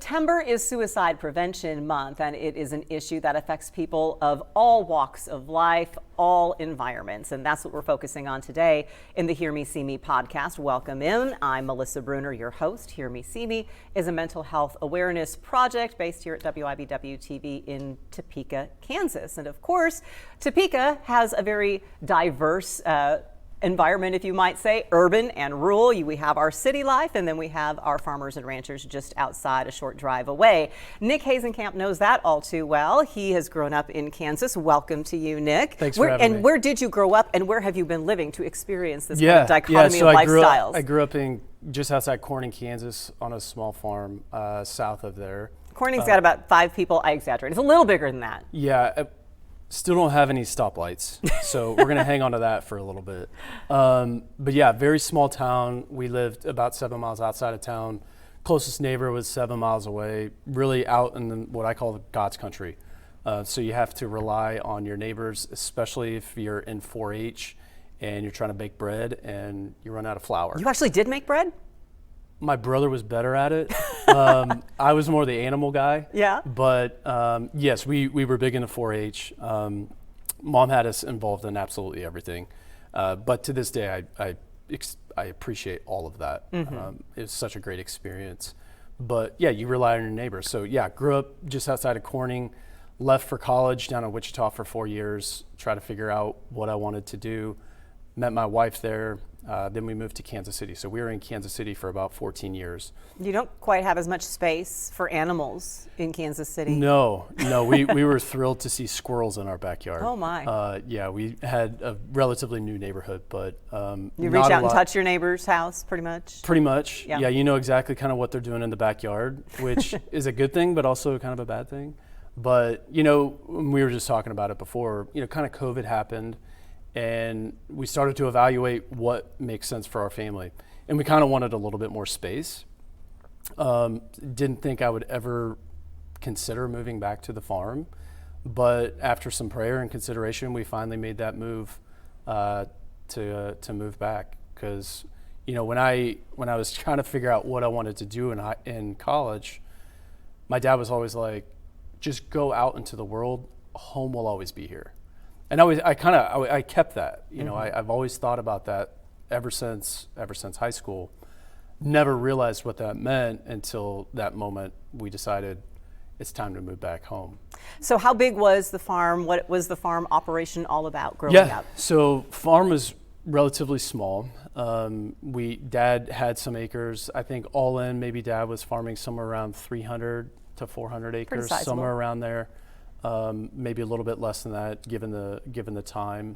September is Suicide Prevention Month, and it is an issue that affects people of all walks of life, all environments, and that's what we're focusing on today in the Hear Me, See Me podcast. Welcome in. I'm Melissa Bruner, your host. Hear Me, See Me is a mental health awareness project based here at WIBW TV in Topeka, Kansas. And of course, Topeka has a very diverse environment, if you might say, urban and rural. We have our city life, and then we have our farmers and ranchers just outside, a short drive away. Nick Hasenkamp knows that all too well. He has grown up in Kansas. Welcome to you, Nick. Thanks for having me. And where did you grow up, and where have you been living to experience this kind of dichotomy of lifestyles? I grew up in just outside Corning, Kansas, on a small farm south of there. Corning's got about 5 people. I exaggerate. It's a little bigger than that. Yeah. Still don't have any stoplights, so we're going to hang on to that for a little bit. But yeah, very small town. We lived about 7 miles outside of town. Closest neighbor was 7 miles away, really out in what I call God's country. So you have to rely on your neighbors, especially if you're in 4-H and you're trying to bake bread and you run out of flour. You actually did make bread? My brother was better at it. I was more the animal guy. Yeah. But yes, we were big into 4-H. Mom had us involved in absolutely everything. But to this day, I appreciate all of that. Mm-hmm. It was such a great experience. But yeah, you rely on your neighbors. So yeah, grew up just outside of Corning, left for college down in Wichita for 4 years, try to figure out what I wanted to do. Met my wife there. Then we moved to Kansas City. So we were in Kansas City for about 14 years. You don't quite have as much space for animals in Kansas City. No, we were thrilled to see squirrels in our backyard. Oh my. Yeah, we had a relatively new neighborhood, but you reach out and touch your neighbor's house pretty much? Pretty much, yeah. You know exactly kind of what they're doing in the backyard, which is a good thing, but also kind of a bad thing. But, you know, we were just talking about it before, you know, kind of COVID happened. And we started to evaluate what makes sense for our family. And we kind of wanted a little bit more space. Didn't think I would ever consider moving back to the farm. But after some prayer and consideration, we finally made that move to move back. Because, you know, when I was trying to figure out what I wanted to do in college, my dad was always like, just go out into the world. Home will always be here. And I kept that, you know, I've always thought about that ever since high school. Never realized what that meant until that moment we decided it's time to move back home. So how big was the farm? What was the farm operation all about growing up? So farm was relatively small. Dad had some acres. I think all in, maybe Dad was farming somewhere around 300 to 400 acres, somewhere around there. Maybe a little bit less than that, given the time.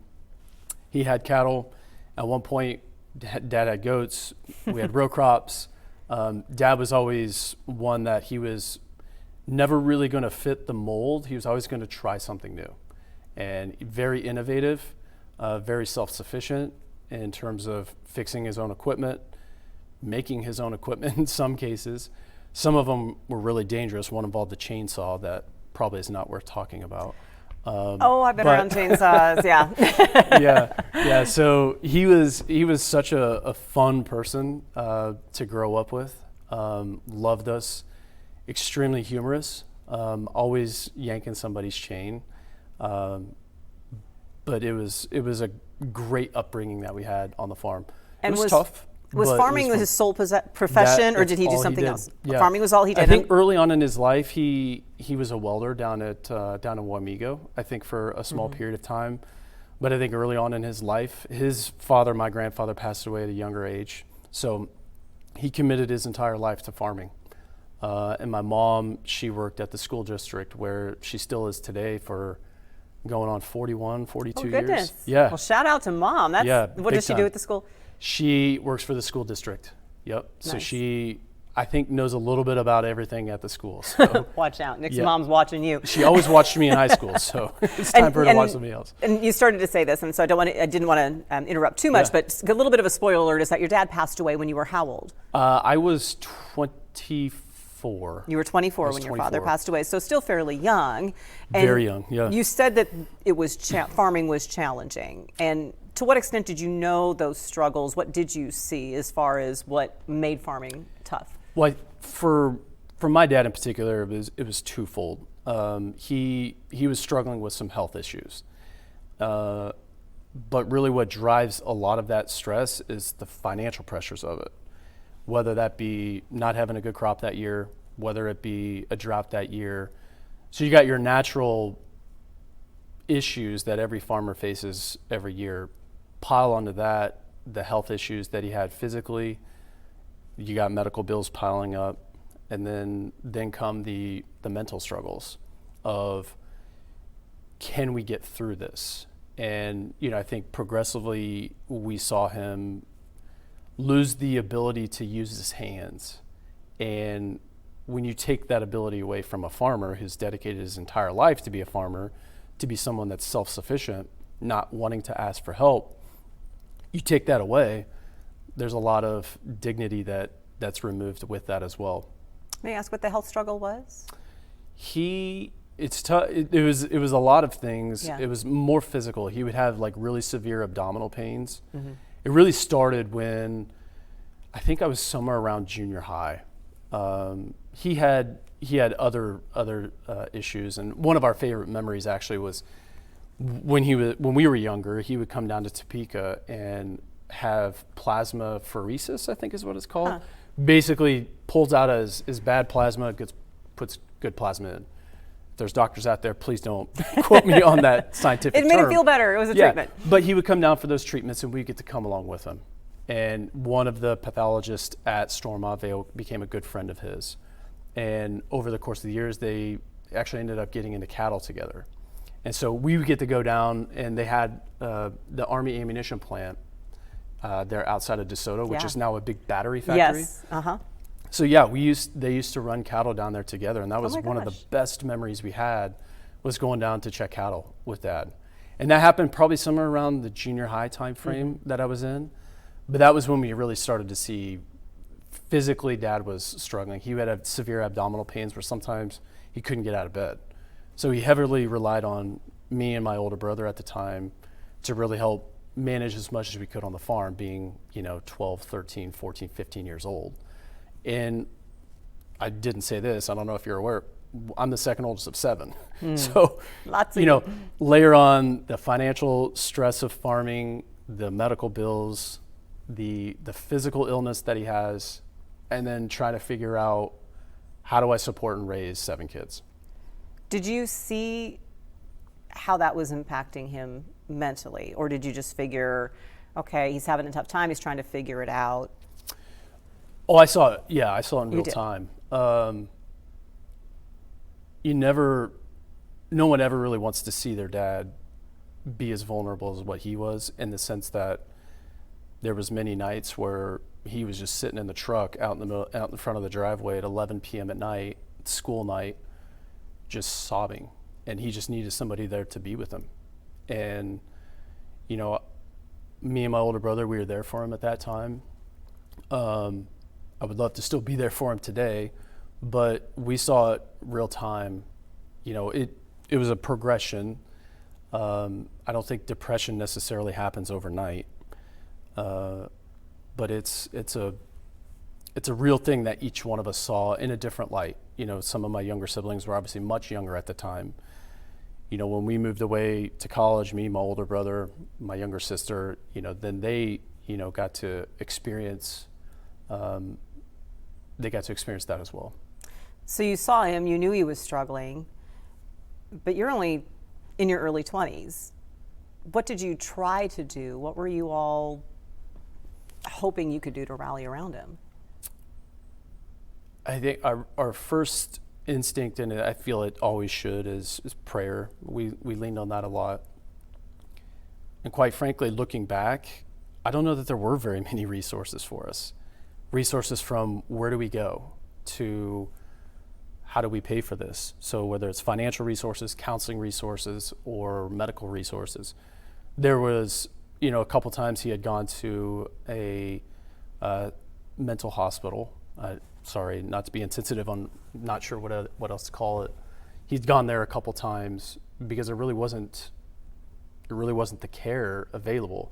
He had cattle. At one point, Dad had goats. We had row crops. Dad was always one that he was never really going to fit the mold. He was always going to try something new, and very innovative, very self-sufficient in terms of fixing his own equipment, making his own equipment in some cases. Some of them were really dangerous. One involved a chainsaw that probably is not worth talking about. I've been around chainsaws, yeah. Yeah. So he was such a fun person to grow up with. Loved us, extremely humorous, always yanking somebody's chain. But it was a great upbringing that we had on the farm. And it was tough. Was farming his sole profession, or did he do something else? Yeah. Farming was all he did. I think early on in his life, he was a welder down in Wamego, I think for a small period of time. But I think early on in his life, his father, my grandfather, passed away at a younger age. So he committed his entire life to farming. And my mom, she worked at the school district where she still is today for going on 41, 42 years. Yeah. Well, shout out to Mom. What does she do at the school? She works for the school district. Yep. Nice. So she, I think, knows a little bit about everything at the school. So watch out. Nick's mom's watching you. She always watched me in high school, so it's time for her to watch somebody else. And you started to say this, and so I didn't want to interrupt too much, but a little bit of a spoiler alert is that your dad passed away when you were how old? I was 24. You were 24 when your father passed away, so still fairly young. And very young, yeah. You said that it was farming was challenging, and to what extent did you know those struggles? What did you see as far as what made farming tough? Well, for for my dad in particular, it was twofold. He was struggling with some health issues, but really what drives a lot of that stress is the financial pressures of it. Whether that be not having a good crop that year, whether it be a drought that year. So you got your natural issues that every farmer faces every year. Pile onto that the health issues that he had physically. You got medical bills piling up, and then come the mental struggles of, can we get through this? And I think progressively we saw him lose the ability to use his hands. And when you take that ability away from a farmer who's dedicated his entire life to be a farmer, to be someone that's self-sufficient, not wanting to ask for help, you take that away, there's a lot of dignity that's removed with that as well. May I ask what the health struggle was? It's tough. It was a lot of things. Yeah. It was more physical. He would have like really severe abdominal pains. Mm-hmm. It really started when I think I was somewhere around junior high. He had other issues, and one of our favorite memories actually was when we were younger. He would come down to Topeka and have plasmapheresis, I think is what it's called. Huh. Basically pulls out his bad plasma, puts good plasma in. If there's doctors out there, please don't quote me on that scientific term. It made him feel better. It was a treatment. But he would come down for those treatments, and we get to come along with him. And one of the pathologists at Stormont became a good friend of his. And over the course of the years, they actually ended up getting into cattle together. And so we would get to go down, and they had the Army ammunition plant there outside of DeSoto, which is now a big battery factory. Yes. Uh-huh. So they used to run cattle down there together, and that was one of the best memories we had, was going down to check cattle with Dad. And that happened probably somewhere around the junior high time frame that I was in. But that was when we really started to see physically Dad was struggling. He would have severe abdominal pains where sometimes he couldn't get out of bed. So he heavily relied on me and my older brother at the time to really help manage as much as we could on the farm, being 12, 13, 14, 15 years old. And I didn't say this, I don't know if you're aware, I'm the second oldest of 7. So, lots of layer on the financial stress of farming, the medical bills, the physical illness that he has, and then try to figure out, how do I support and raise 7 kids? Did you see how that was impacting him mentally? Or did you just figure, okay, he's having a tough time, he's trying to figure it out? Oh, I saw it. Yeah, I saw it in real time. No one ever really wants to see their dad be as vulnerable as what he was, in the sense that there was many nights where he was just sitting in the truck out in front of the driveway at 11 p.m. at night, school night, just sobbing, and he just needed somebody there to be with him. And me and my older brother, we were there for him at that time. I would love to still be there for him today, but we saw it real time. It was a progression. I don't think depression necessarily happens overnight, but it's a real thing that each one of us saw in a different light. Some of my younger siblings were obviously much younger at the time. When we moved away to college, me, my older brother, my younger sister, then they, got to experience. They got to experience that as well. So you saw him, you knew he was struggling, but you're only in your early 20s. What did you try to do? What were you all hoping you could do to rally around him? I think our first instinct, and I feel it always should, is prayer. We leaned on that a lot. And quite frankly, looking back, I don't know that there were very many resources for us. Resources from where do we go to how do we pay for this? So whether it's financial resources, counseling resources, or medical resources. There was, a couple times he had gone to a mental hospital. Sorry, not to be insensitive, I'm not sure what else to call it. He'd gone there a couple times because it really wasn't the care available.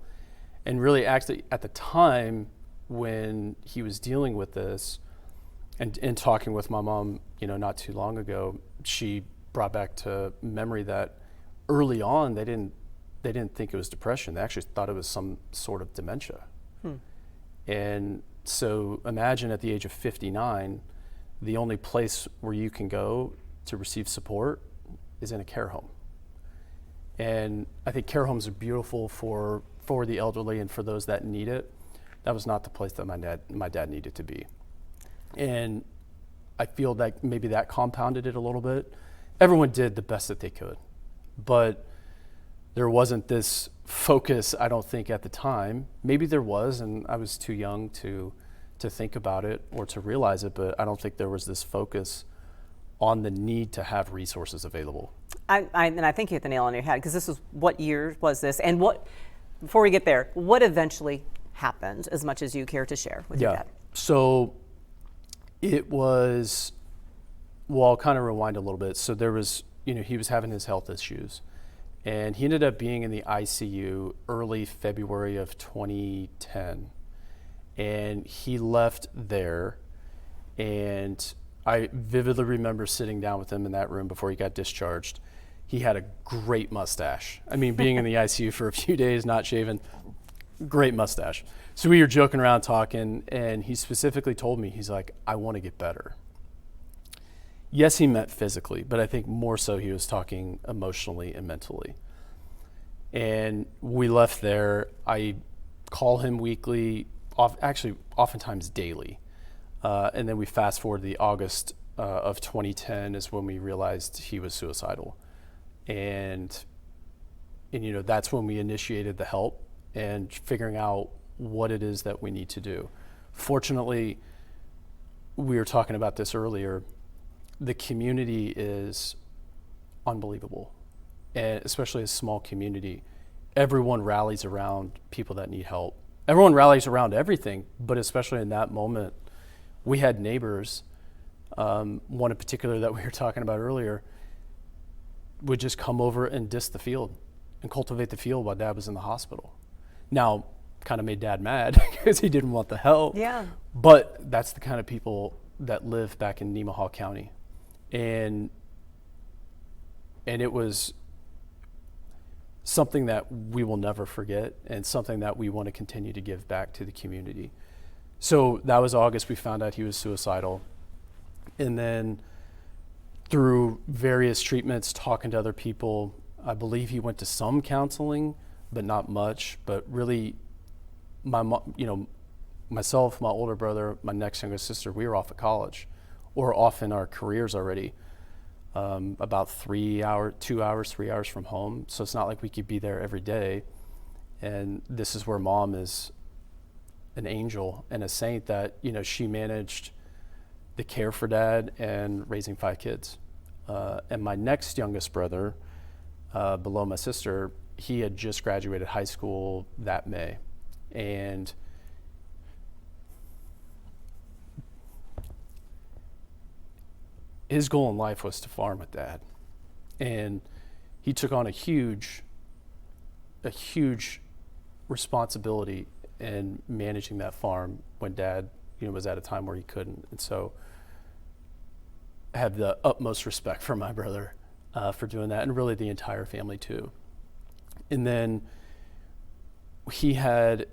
And really, actually, at the time when he was dealing with this, And in talking with my mom, not too long ago, she brought back to memory that early on they didn't think it was depression. They actually thought it was some sort of dementia. And so imagine at the age of 59, the only place where you can go to receive support is in a care home. And I think care homes are beautiful for the elderly and for those that need it. That was not the place that my dad needed to be. And I feel like maybe that compounded it a little bit. Everyone did the best that they could, but there wasn't this focus, I don't think, at the time. Maybe there was, and I was too young to think about it or to realize it, but I don't think there was this focus on the need to have resources available. And I think you hit the nail on your head, because this was, what year was this? And before we get there, what eventually happened, as much as you care to share with your dad? So it was, well, I'll kind of rewind a little bit. So there was, he was having his health issues, and he ended up being in the ICU early February of 2010. And he left there, and I vividly remember sitting down with him in that room before he got discharged. He had a great mustache. I mean, being in the ICU for a few days, not shaven, great mustache. So we were joking around talking, and he specifically told me, he's like, I want to get better. Yes, he meant physically, but I think more so he was talking emotionally and mentally. And we left there. I call him weekly, oftentimes daily. And then we fast forward to the August of 2010 is when we realized he was suicidal. And that's when we initiated the help and figuring out what it is that we need to do. Fortunately, we were talking about this earlier, the community is unbelievable, and especially a small community. Everyone rallies around people that need help. Everyone rallies around everything, but especially in that moment, we had neighbors, one in particular that we were talking about earlier, would just come over and disc the field and cultivate the field while Dad was in the hospital. Now, kind of made Dad mad because he didn't want the help. Yeah. But that's the kind of people that live back in Nemaha County. And it was something that we will never forget, and something that we want to continue to give back to the community. So that was August. We found out he was suicidal. And then through various treatments, talking to other people, I believe he went to some counseling, but not much. But really, my mom, myself, my older brother, my next youngest sister, we were off at college or off in our careers already, about 3 hours from home. So it's not like we could be there every day. And this is where Mom is an angel and a saint that, she managed the care for Dad and raising 5 kids. And my next youngest brother, below my sister, he had just graduated high school that May. And his goal in life was to farm with Dad. And he took on a huge responsibility in managing that farm when Dad, was at a time where he couldn't. And so I have the utmost respect for my brother for doing that, and really the entire family too. And then things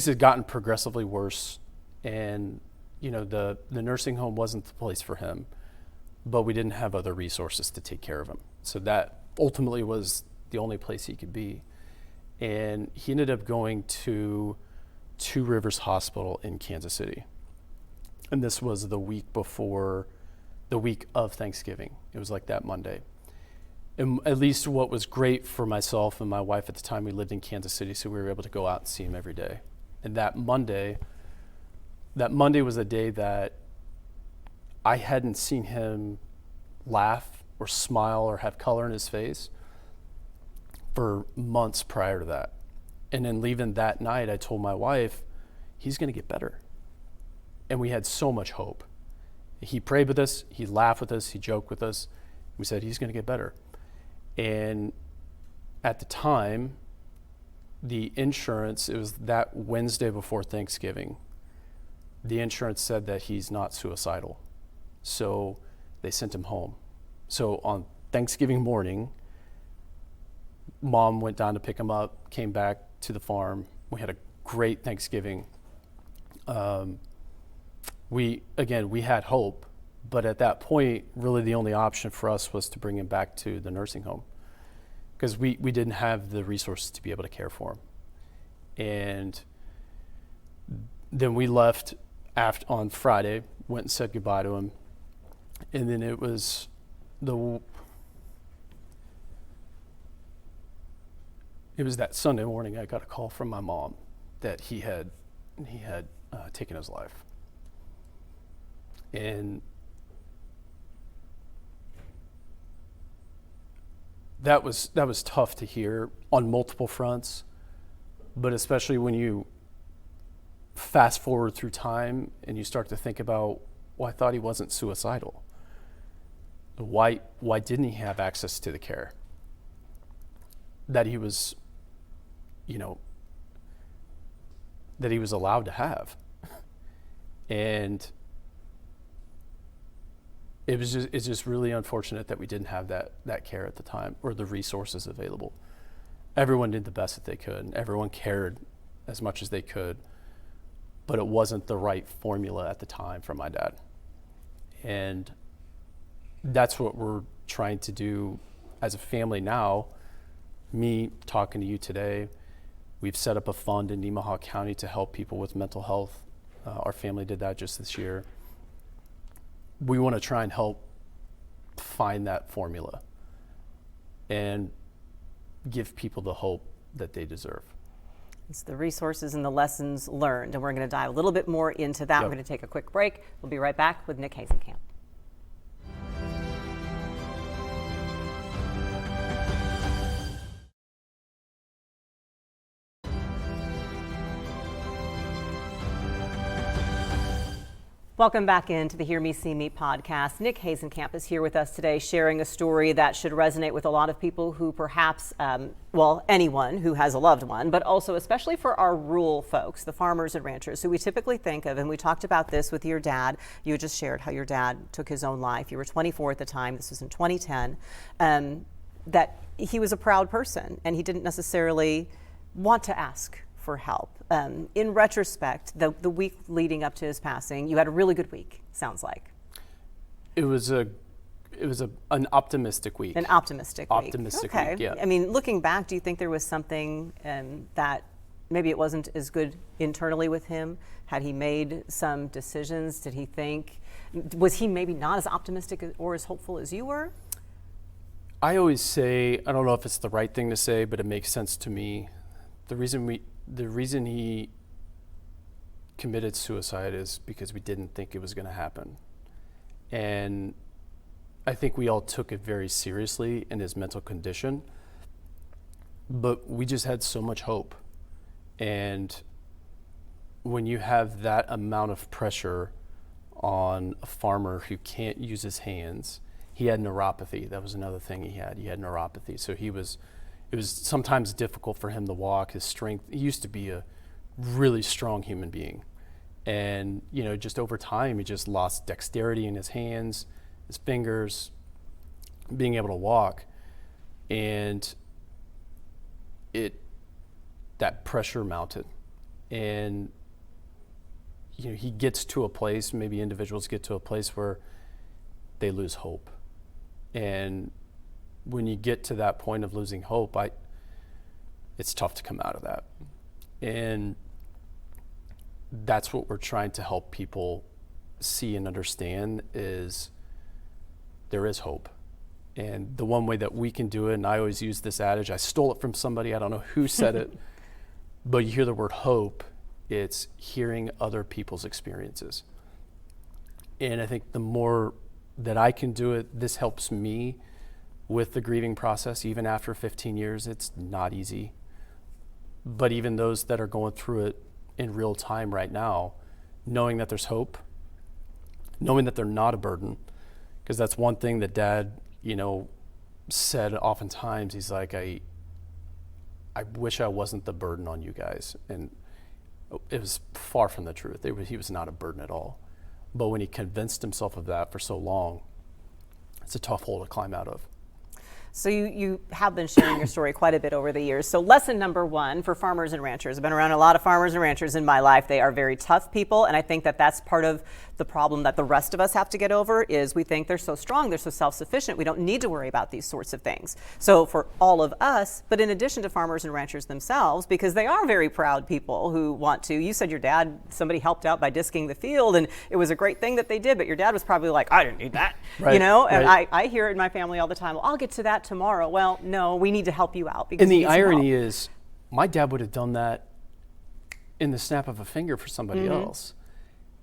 had gotten progressively worse, and the nursing home wasn't the place for him, but we didn't have other resources to take care of him. So that ultimately was the only place he could be. And he ended up going to Two Rivers Hospital in Kansas City. And this was the week of Thanksgiving. It was like that Monday. And at least what was great for myself and my wife at the time, we lived in Kansas City, so we were able to go out and see him every day. And that Monday was a day that I hadn't seen him laugh or smile or have color in his face for months prior to that. And then leaving that night, I told my wife, he's going to get better. And we had so much hope. He prayed with us, he laughed with us, he joked with us. We said, he's going to get better. And at the time, the insurance, it was that Wednesday before Thanksgiving, the insurance said that he's not suicidal. So they sent him home. So on Thanksgiving morning, Mom went down to pick him up, came back to the farm. We had a great Thanksgiving. We had hope, but at that point, really the only option for us was to bring him back to the nursing home, because we didn't have the resources to be able to care for him. And then we left on Friday, went and said goodbye to him. And then it was that Sunday morning I got a call from my mom that he had taken his life. And that was tough to hear on multiple fronts, but especially when you fast forward through time and you start to think about, well, I thought he wasn't suicidal. Why didn't he have access to the care that he was, that he was allowed to have? And it's just really unfortunate that we didn't have that care at the time, or the resources available. Everyone did the best that they could, and everyone cared as much as they could, but it wasn't the right formula at the time for my dad. And that's what we're trying to do as a family now. Me talking to you today, we've set up a fund in Nemaha County to help people with mental health. Our family did that just this year. We want to try and help find that formula and give people the hope that they deserve. It's the resources and the lessons learned, and we're going to dive a little bit more into that. Yep. We're going to take a quick break. We'll be right back with Nick Hasenkamp. Welcome back into the Hear Me, See Me podcast. Nick Hasenkamp is here with us today, sharing a story that should resonate with a lot of people who perhaps, anyone who has a loved one, but also especially for our rural folks, the farmers and ranchers who we typically think of. And we talked about this with your dad. You just shared how your dad took his own life. You were 24 at the time. This was in 2010. That he was a proud person and he didn't necessarily want to ask for help. In retrospect, the week leading up to his passing, you had a really good week, sounds like. It was an optimistic week. An optimistic week. Optimistic okay. week, yeah. I mean, looking back, do you think there was something that maybe it wasn't as good internally with him? Had he made some decisions? Did he think, was he maybe not as optimistic or as hopeful as you were? I always say, I don't know if it's the right thing to say, but it makes sense to me. The reason he committed suicide is because we didn't think it was going to happen. And I think we all took it very seriously in his mental condition, but we just had so much hope. And when you have that amount of pressure on a farmer who can't use his hands, he had neuropathy. That was another thing he had. He had neuropathy. So it was sometimes difficult for him to walk. His strength, he used to be a really strong human being. And, just over time, he just lost dexterity in his hands, his fingers, being able to walk. And that pressure mounted. And, he gets to a place, maybe individuals get to a place where they lose hope. And when you get to that point of losing hope, it's tough to come out of that. And that's what we're trying to help people see and understand, is there is hope. And the one way that we can do it, and I always use this adage, I stole it from somebody, I don't know who said it, but you hear the word hope, it's hearing other people's experiences. And I think the more that I can do it, this helps me with the grieving process. Even after 15 years, it's not easy. But even those that are going through it in real time right now, knowing that there's hope, knowing that they're not a burden, because that's one thing that Dad, said oftentimes. He's like, I wish I wasn't the burden on you guys. And It was far from the truth. He was not a burden at all. But when he convinced himself of that for so long, it's a tough hole to climb out of. So you have been sharing your story quite a bit over the years. So lesson number one for farmers and ranchers. I've been around a lot of farmers and ranchers in my life. They are very tough people, and I think that that's part of the problem that the rest of us have to get over is we think they're so strong, they're so self-sufficient, we don't need to worry about these sorts of things. So for all of us, but in addition to farmers and ranchers themselves, because they are very proud people who want to, you said your dad, somebody helped out by disking the field, and it was a great thing that they did, but your dad was probably like, I didn't need that, right, you know? And right. I hear it in my family all the time, well, I'll get to that tomorrow. Well, no, we need to help you out. Because and the irony is, my dad would have done that in the snap of a finger for somebody else.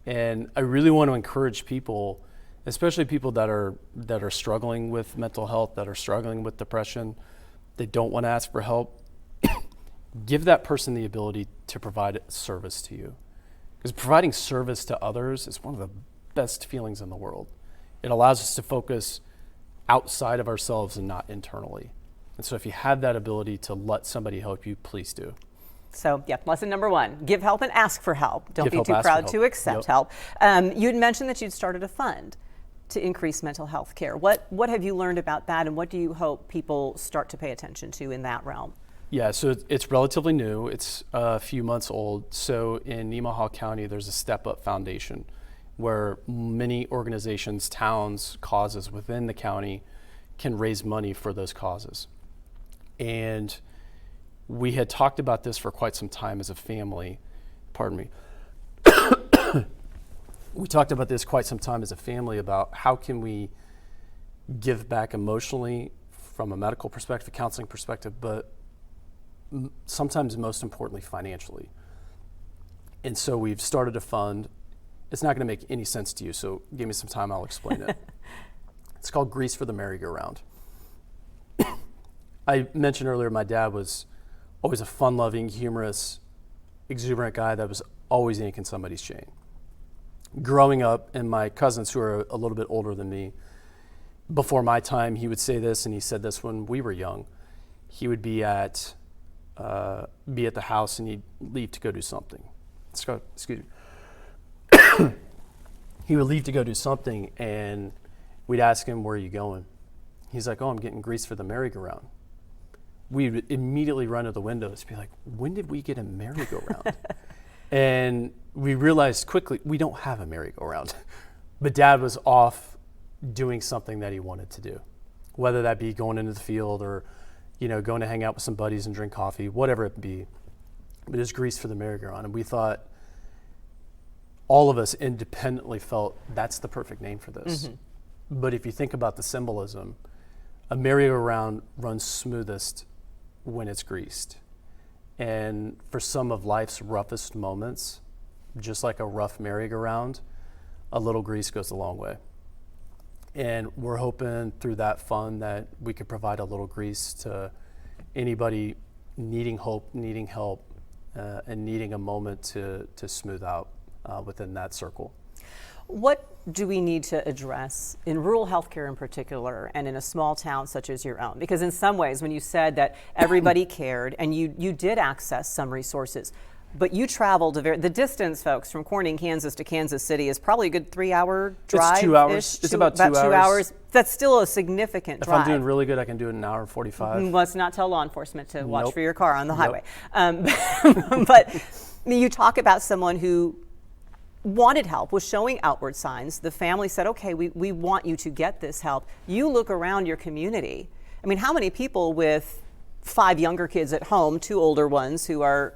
And I really want to encourage people, especially people that are struggling with mental health, that are struggling with depression, they don't want to ask for help. Give that person the ability to provide service to you. Because providing service to others is one of the best feelings in the world. It allows us to focus outside of ourselves and not internally. And so if you have that ability to let somebody help you, please do. So, yeah, lesson number one, give help and ask for help. Don't be too proud to accept help. You'd mentioned that you'd started a fund to increase mental health care. What have you learned about that, and what do you hope people start to pay attention to in that realm? Yeah, so it's relatively new. It's a few months old. So in Nemaha County, there's a Step Up Foundation where many organizations, towns, causes within the county can raise money for those causes. And we had talked about this for quite some time as a family. Pardon me. We talked about this quite some time as a family about how can we give back emotionally from a medical perspective, counseling perspective, but sometimes most importantly financially. And so we've started a fund. It's not going to make any sense to you, so give me some time, I'll explain it. It's called Grease for the Merry-Go-Round. I mentioned earlier my dad was always a fun-loving, humorous, exuberant guy that was always yanking somebody's chain. Growing up, and my cousins who are a little bit older than me, before my time, he would say this, and he said this when we were young. He would be at the house, and he'd leave to go do something. Excuse me. He would leave to go do something, and we'd ask him, where are you going? He's like, oh, I'm getting grease for the merry-go-round. We would immediately run to the windows and be like, when did we get a merry-go-round? And we realized quickly, we don't have a merry-go-round. But Dad was off doing something that he wanted to do, whether that be going into the field or, going to hang out with some buddies and drink coffee, whatever it be. But it was grease for the merry-go-round. And we thought, all of us independently felt that's the perfect name for this. Mm-hmm. But if you think about the symbolism, a merry-go-round runs smoothest when it's greased. And for some of life's roughest moments, just like a rough merry-go-round, a little grease goes a long way. And we're hoping through that fund that we could provide a little grease to anybody needing hope, needing help, and needing a moment to smooth out within that circle. What do we need to address in rural healthcare in particular and in a small town such as your own? Because in some ways, when you said that everybody cared and you did access some resources, but you traveled the distance, folks, from Corning, Kansas to Kansas City is probably a good 3-hour drive. It's 2 hours. It's about 2 hours. That's still a significant drive. If I'm doing really good, I can do it in an hour and 45. Let's not tell law enforcement to watch Nope. for your car on the highway. Nope. But you talk about someone who wanted help, was showing outward signs. The family said, okay, we want you to get this help. You look around your community. I mean, how many people with 5 younger kids at home, 2 older ones who are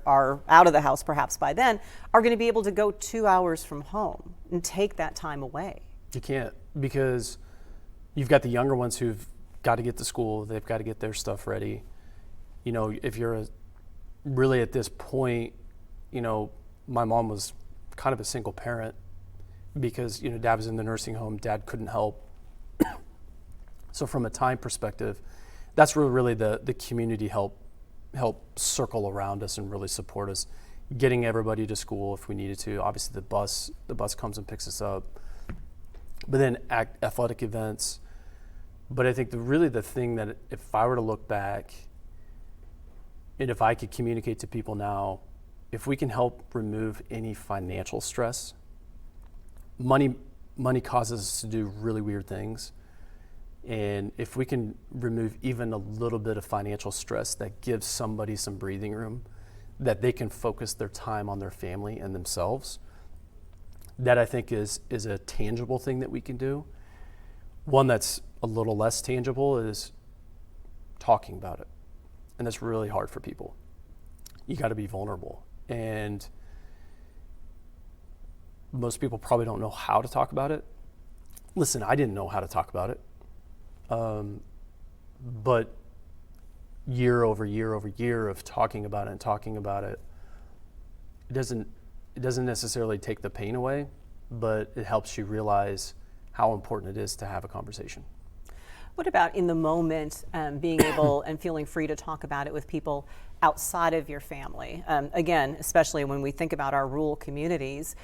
out of the house perhaps by then, are going to be able to go 2 hours from home and take that time away? You can't, because you've got the younger ones who've got to get to school. They've got to get their stuff ready. If you're really at this point, my mom was kind of a single parent because, Dad was in the nursing home. Dad couldn't help. So from a time perspective, that's where really the community help circle around us and really support us, getting everybody to school if we needed to. Obviously, the bus comes and picks us up, but then athletic events. But I think the thing that if I were to look back, and if I could communicate to people now, if we can help remove any financial stress, money causes us to do really weird things. And if we can remove even a little bit of financial stress, that gives somebody some breathing room, that they can focus their time on their family and themselves, that I think is a tangible thing that we can do. One that's a little less tangible is talking about it. And that's really hard for people. You got to be vulnerable. And most people probably don't know how to talk about it. Listen, I didn't know how to talk about it. But year over year over year of talking about it, it doesn't necessarily take the pain away, but it helps you realize how important it is to have a conversation. What about in the moment, being able and feeling free to talk about it with people outside of your family? Again, especially when we think about our rural communities,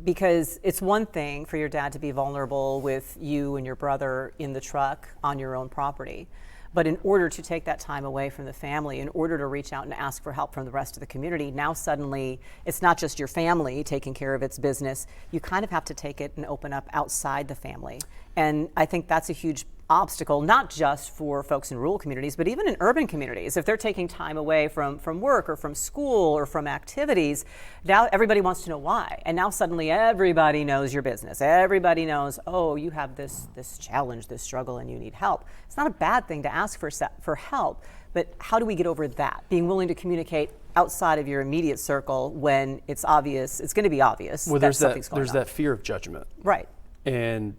because it's one thing for your dad to be vulnerable with you and your brother in the truck on your own property. But in order to take that time away from the family, in order to reach out and ask for help from the rest of the community, now suddenly it's not just your family taking care of its business. You kind of have to take it and open up outside the family. And I think that's a huge obstacle, not just for folks in rural communities, but even in urban communities. If they're taking time away from work or from school or from activities, now everybody wants to know why. And now suddenly everybody knows your business. Everybody knows, oh, you have this challenge, this struggle, and you need help. It's not a bad thing to ask for help, but how do we get over that? Being willing to communicate outside of your immediate circle when it's obvious, it's going to be obvious that something's going on. There's that fear of judgment. Right. And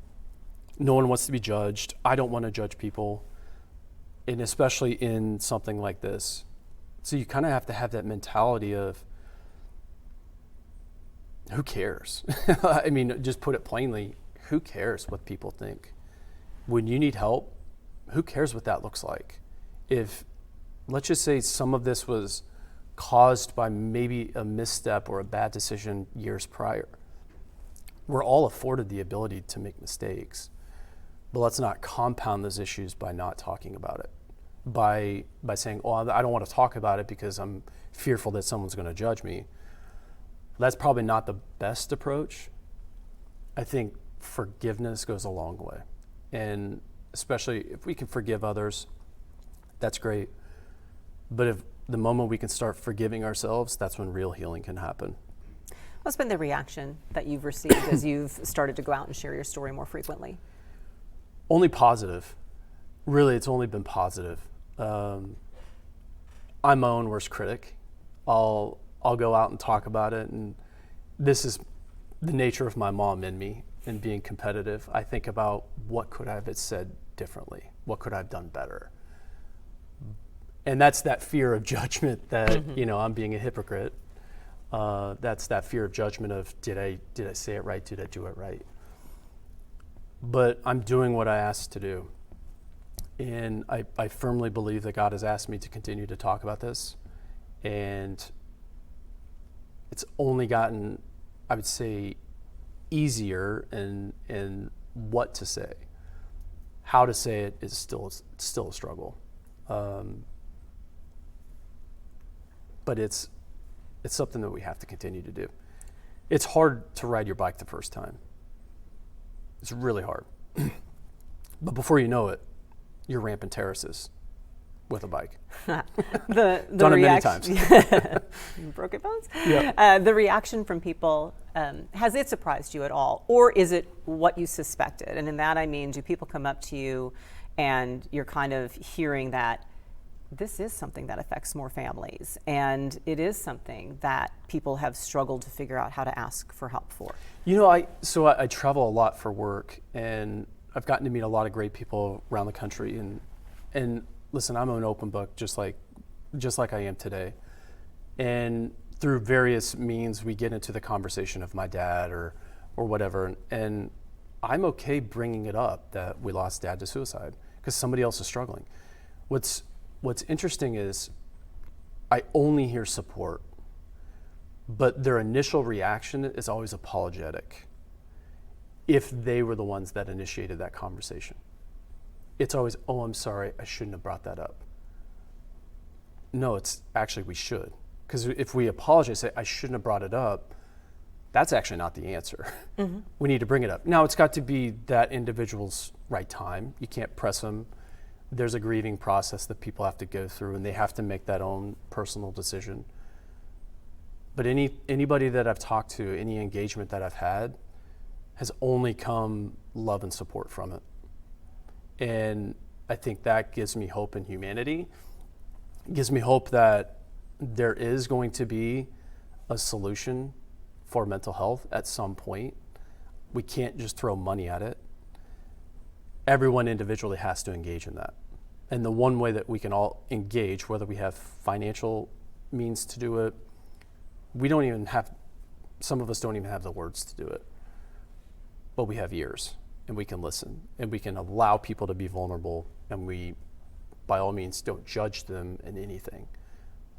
no one wants to be judged. I don't want to judge people, and especially in something like this. So you kind of have to have that mentality of, who cares? I mean, just put it plainly, who cares what people think? When you need help, who cares what that looks like? If, let's just say some of this was caused by maybe a misstep or a bad decision years prior, we're all afforded the ability to make mistakes. But let's not compound those issues by not talking about it, by saying, oh, I don't want to talk about it because I'm fearful that someone's going to judge me. That's probably not the best approach. I think forgiveness goes a long way. And especially if we can forgive others, that's great. But if the moment we can start forgiving ourselves, that's when real healing can happen. What's been the reaction that you've received as you've started to go out and share your story more frequently? Only positive. Really, it's only been positive. I'm my own worst critic. I'll go out and talk about it, and this is the nature of my mom in me and being competitive. I think about what could I have said differently? What could I have done better? And that's that fear of judgment that, I'm being a hypocrite. That's that fear of judgment of, did I say it right? Did I do it right? But I'm doing what I asked to do. And I firmly believe that God has asked me to continue to talk about this. And it's only gotten, I would say, easier in what to say. How to say it is still a struggle. But it's something that we have to continue to do. It's hard to ride your bike the first time. It's really hard. But before you know it, you're ramping terraces with a bike. the Done it many times. Broken bones? Yeah. The reaction from people, has it surprised you at all? Or is it what you suspected? And in that I mean, do people come up to you and you're kind of hearing that this is something that affects more families, and it is something that people have struggled to figure out how to ask for help for? I travel a lot for work, and I've gotten to meet a lot of great people around the country, and listen, I'm an open book, just like I am today. And through various means, we get into the conversation of my dad or whatever, and I'm okay bringing it up that we lost Dad to suicide because somebody else is struggling. What's interesting is I only hear support, but their initial reaction is always apologetic if they were the ones that initiated that conversation. It's always, oh, I'm sorry, I shouldn't have brought that up. No, it's actually we should. Because if we apologize, say, I shouldn't have brought it up, that's actually not the answer. We need to bring it up. Now, it's got to be that individual's right time. You can't press them. There's a grieving process that people have to go through, and they have to make that own personal decision. But anybody that I've talked to, any engagement that I've had, has only come love and support from it. And I think that gives me hope in humanity. It gives me hope that there is going to be a solution for mental health at some point. We can't just throw money at it. Everyone individually has to engage in that. And the one way that we can all engage, whether we have financial means to do it, some of us don't even have the words to do it, but we have ears and we can listen and we can allow people to be vulnerable, and we, by all means, don't judge them in anything.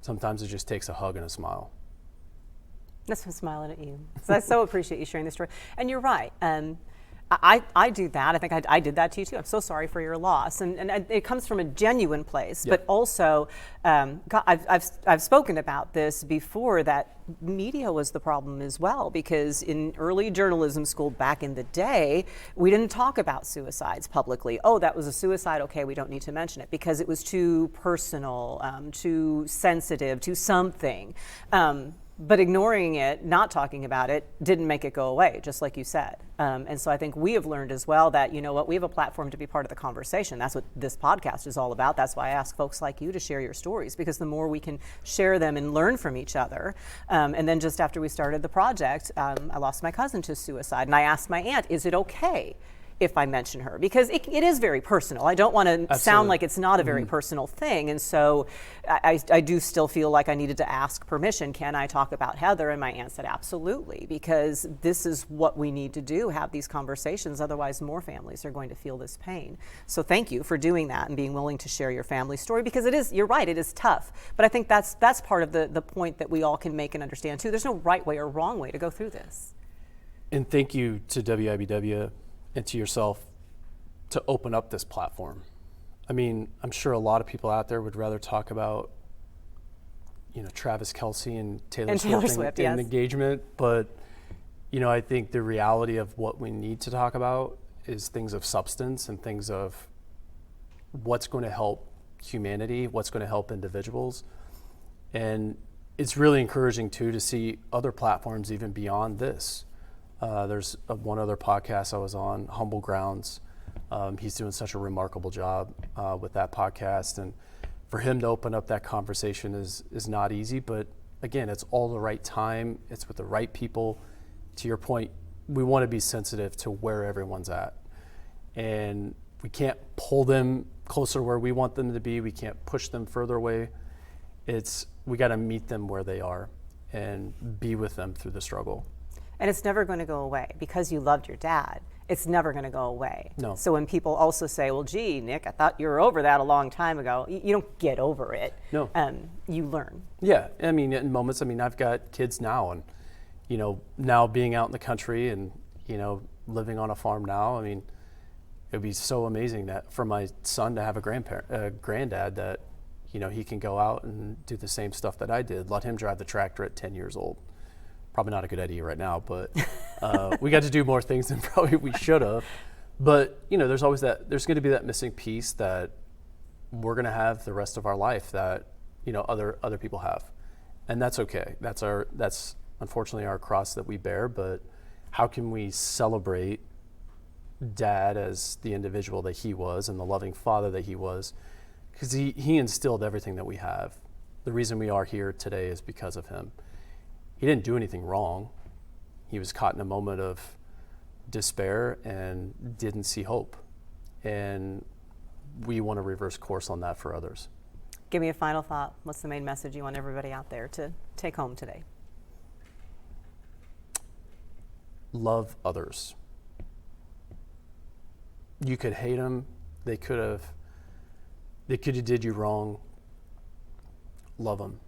Sometimes it just takes a hug and a smile. That's why I'm smiling at you. So I so appreciate you sharing this story. And you're right. I do that. I think I did that to you too. I'm so sorry for your loss. And it comes from a genuine place, but also, I've spoken about this before, that media was the problem as well, because in early journalism school back in the day, we didn't talk about suicides publicly. Oh, that was a suicide. Okay, we don't need to mention it because it was too personal, too sensitive, too something. But ignoring it, not talking about it, didn't make it go away, just like you said. And so I think we have learned as well that, you know what, we have a platform to be part of the conversation. That's what this podcast is all about. That's why I ask folks like you to share your stories, because the more we can share them and learn from each other. And then just after we started the project, I lost my cousin to suicide. And I asked my aunt, is it okay if I mention her? Because it is very personal. I don't want to sound like it's not a very personal thing. And so I do still feel like I needed to ask permission. Can I talk about Heather? And my aunt said, absolutely, because this is what we need to do, have these conversations. Otherwise, more families are going to feel this pain. So thank you for doing that and being willing to share your family story, because it is, you're right, it is tough. But I think that's part of the point that we all can make and understand too. There's no right way or wrong way to go through this. And thank you to WIBW and to yourself to open up this platform. I mean, I'm sure a lot of people out there would rather talk about, you know, Travis Kelce and Taylor Swift yes. engagement, but, you know, I think the reality of what we need to talk about is things of substance and things of what's going to help humanity, what's going to help individuals. And it's really encouraging too to see other platforms even beyond this. There's one other podcast I was on, Humble Grounds. He's doing such a remarkable job with that podcast. And for him to open up that conversation is not easy, but again, it's all the right time. It's with the right people. To your point, we want to be sensitive to where everyone's at. And we can't pull them closer where we want them to be. We can't push them further away. We got to meet them where they are and be with them through the struggle. And it's never going to go away because you loved your dad. It's never going to go away. No. So when people also say, well, gee, Nick, I thought you were over that a long time ago. You don't get over it. No. You learn. Yeah. I mean, in moments, I've got kids now, and, you know, now being out in the country and, you know, living on a farm now, I mean, it would be so amazing that for my son to have a granddad that, you know, he can go out and do the same stuff that I did, let him drive the tractor at 10 years old. Probably not a good idea right now, but we got to do more things than probably we should have. But, you know, there's going to be that missing piece that we're going to have the rest of our life that, you know, other people have. And that's okay. That's unfortunately our cross that we bear, but how can we celebrate Dad as the individual that he was and the loving father that he was? Because he instilled everything that we have. The reason we are here today is because of him. He didn't do anything wrong. He was caught in a moment of despair and didn't see hope. And we want to reverse course on that for others. Give me a final thought. What's the main message you want everybody out there to take home today? Love others. You could hate them. They could have did you wrong. Love them.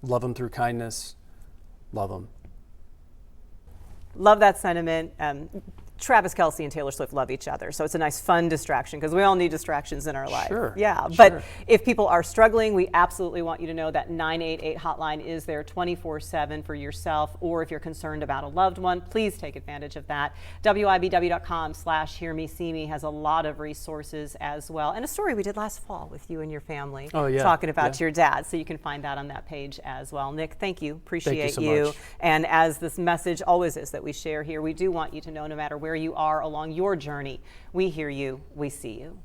Love them through kindness. Love them. Love that sentiment. Travis Kelce and Taylor Swift love each other, so it's a nice, fun distraction because we all need distractions in our life. Sure. Yeah, Sure. but if people are struggling, we absolutely want you to know that 988 hotline is there 24/7 for yourself, or if you're concerned about a loved one, please take advantage of that. WIBW.com/HearMeSeeMe has a lot of resources as well, and a story we did last fall with you and your family talking about your dad, so you can find that on that page as well. Nick, thank you. Appreciate Thank you so much. And as this message always is that we share here, we do want you to know, no matter where you are along your journey, we hear you, we see you.